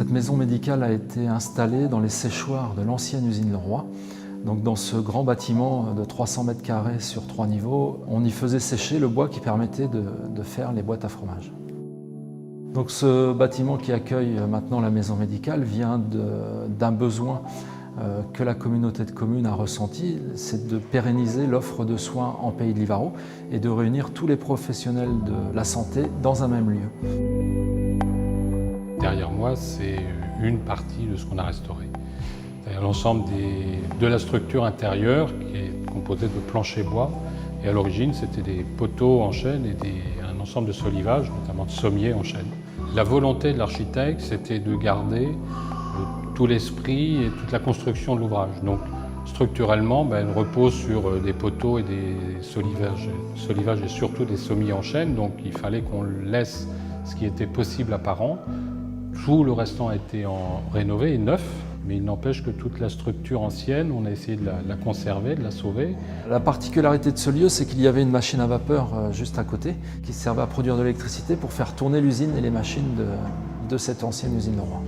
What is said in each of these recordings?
Cette maison médicale a été installée dans les séchoirs de l'ancienne usine Leroy. Donc dans ce grand bâtiment de 300 mètres carrés sur 3 niveaux, on y faisait sécher le bois qui permettait de faire les boîtes à fromage. Donc ce bâtiment qui accueille maintenant la maison médicale vient d'un besoin que la communauté de communes a ressenti, c'est de pérenniser l'offre de soins en Pays de Livarot et de réunir tous les professionnels de la santé dans un même lieu. Derrière moi, c'est une partie de ce qu'on a restauré. C'est l'ensemble de la structure intérieure qui est composée de planchers bois. Et à l'origine, c'était des poteaux en chêne et un ensemble de solivages, notamment de sommiers en chêne. La volonté de l'architecte, c'était de garder tout l'esprit et toute la construction de l'ouvrage. Donc structurellement, elle repose sur des poteaux et des solivages et surtout des sommiers en chêne. Donc il fallait qu'on laisse ce qui était possible apparent. Tout le restant a été rénové et neuf, mais il n'empêche que toute la structure ancienne, on a essayé de la conserver, de la sauver. La particularité de ce lieu, c'est qu'il y avait une machine à vapeur juste à côté qui servait à produire de l'électricité pour faire tourner l'usine et les machines de cette ancienne usine Leroy.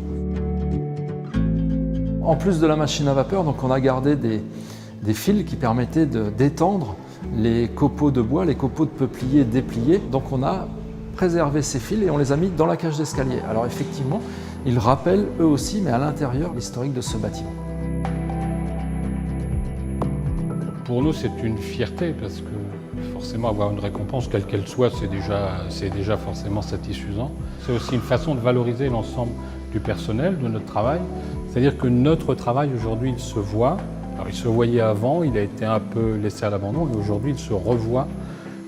En plus de la machine à vapeur, donc on a gardé des fils qui permettaient d'étendre les copeaux de bois, les copeaux de peuplier dépliés. Donc on a préservé ces fils et on les a mis dans la cage d'escalier. Alors effectivement, ils rappellent eux aussi, mais à l'intérieur, l'historique de ce bâtiment. Pour nous, c'est une fierté parce que forcément avoir une récompense, quelle qu'elle soit, c'est déjà forcément satisfaisant. C'est aussi une façon de valoriser l'ensemble du personnel, de notre travail. C'est-à-dire que notre travail aujourd'hui, il se voit. Alors il se voyait avant, il a été un peu laissé à l'abandon, et aujourd'hui il se revoit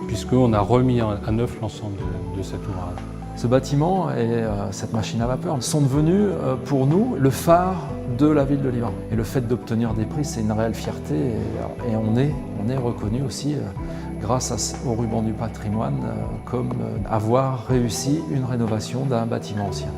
puisqu'on a remis à neuf l'ensemble de cet ouvrage. Ce bâtiment et cette machine à vapeur sont devenus pour nous le phare de la ville de Livarot. Et le fait d'obtenir des prix, c'est une réelle fierté et on est reconnu aussi grâce au ruban du patrimoine comme avoir réussi une rénovation d'un bâtiment ancien.